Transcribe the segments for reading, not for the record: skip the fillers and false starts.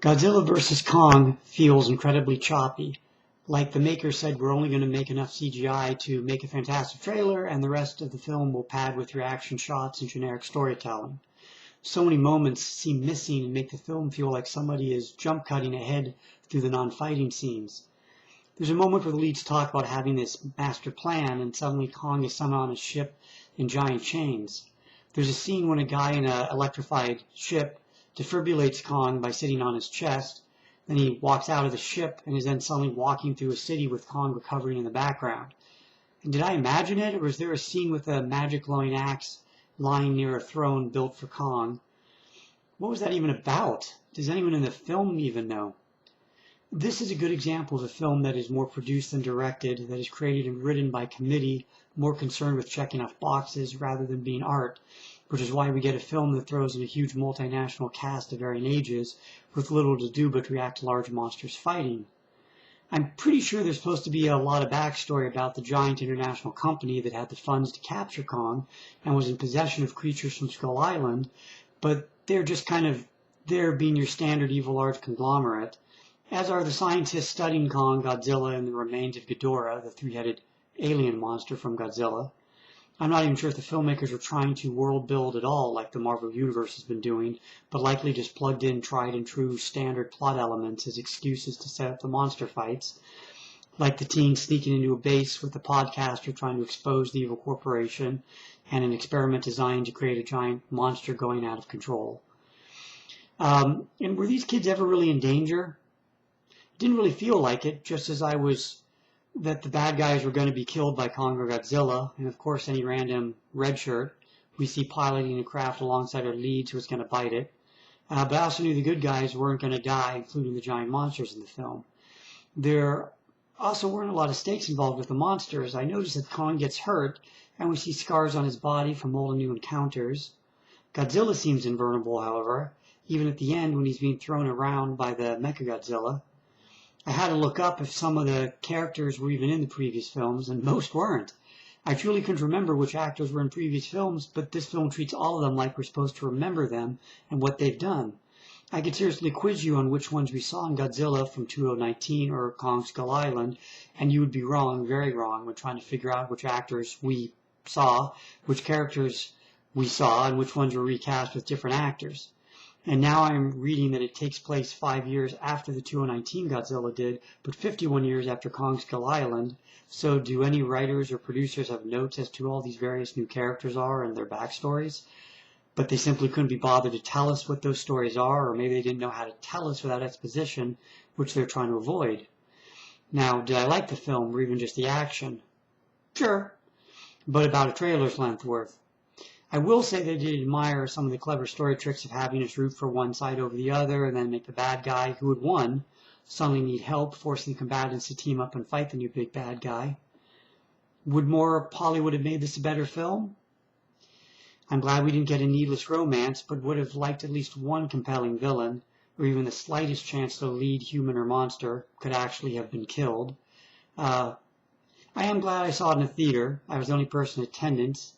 Godzilla vs. Kong feels incredibly choppy. Like the maker said, we're only going to make enough CGI to make a fantastic trailer, and the rest of the film will pad with reaction shots and generic storytelling. So many moments seem missing and make the film feel like somebody is jump cutting ahead through the non-fighting scenes. There's a moment where the leads talk about having this master plan, and suddenly Kong is somehow on a ship in giant chains. There's a scene when a guy in an electrified ship defibrillates Kong by sitting on his chest. Then he walks out of the ship and is then suddenly walking through a city with Kong recovering in the background. And did I imagine it, or was there a scene with a magic glowing axe lying near a throne built for Kong? What was that even about? Does anyone in the film even know? This is a good example of a film that is more produced than directed, that is created and written by committee, more concerned with checking off boxes rather than being art, which is why we get a film that throws in a huge multinational cast of varying ages with little to do but react to large monsters fighting. I'm pretty sure there's supposed to be a lot of backstory about the giant international company that had the funds to capture Kong and was in possession of creatures from Skull Island, but they're just kind of there being your standard evil large conglomerate, as are the scientists studying Kong, Godzilla, and the remains of Ghidorah, the three-headed alien monster from Godzilla. I'm not even sure if the filmmakers were trying to world build at all like the Marvel Universe has been doing, but likely just plugged in tried and true standard plot elements as excuses to set up the monster fights, like the teen sneaking into a base with the podcaster trying to expose the evil corporation, and an experiment designed to create a giant monster going out of control. And were these kids ever really in danger? Didn't really feel like it, just as I was that the bad guys were going to be killed by Kong or Godzilla, and of course any random red shirt we see piloting a craft alongside our lead who was going to bite it. But I also knew the good guys weren't going to die, including the giant monsters in the film. There also weren't a lot of stakes involved with the monsters. I noticed that Kong gets hurt, and we see scars on his body from all the new encounters. Godzilla seems invulnerable, however, even at the end when he's being thrown around by the Mechagodzilla. I had to look up if some of the characters were even in the previous films, and most weren't. I truly couldn't remember which actors were in previous films, but this film treats all of them like we're supposed to remember them and what they've done. I could seriously quiz you on which ones we saw in Godzilla from 2019 or Kong Skull Island, and you would be wrong, very wrong, when trying to figure out which actors we saw, which characters we saw, and which ones were recast with different actors. And now I'm reading that it takes place 5 years after the 2019 Godzilla did, but 51 years after Kong Skull Island. So do any writers or producers have notes as to all these various new characters are and their backstories? But they simply couldn't be bothered to tell us what those stories are, or maybe they didn't know how to tell us without exposition, which they're trying to avoid. Now, did I like the film, or even just the action? Sure, but about a trailer's length worth. I will say that I did admire some of the clever story tricks of having us root for one side over the other and then make the bad guy, who had won, suddenly need help, forcing the combatants to team up and fight the new big bad guy. Would more Hollywood have made this a better film? I'm glad we didn't get a needless romance, but would have liked at least one compelling villain, or even the slightest chance the lead human or monster could actually have been killed. I am glad I saw it in a theater. I was the only person in attendance,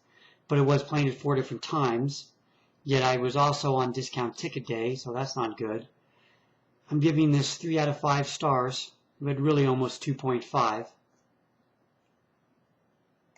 but it was playing at 4 different times, yet I was also on discount ticket day, so that's not good. I'm giving this 3 out of 5 stars, but really almost 2.5.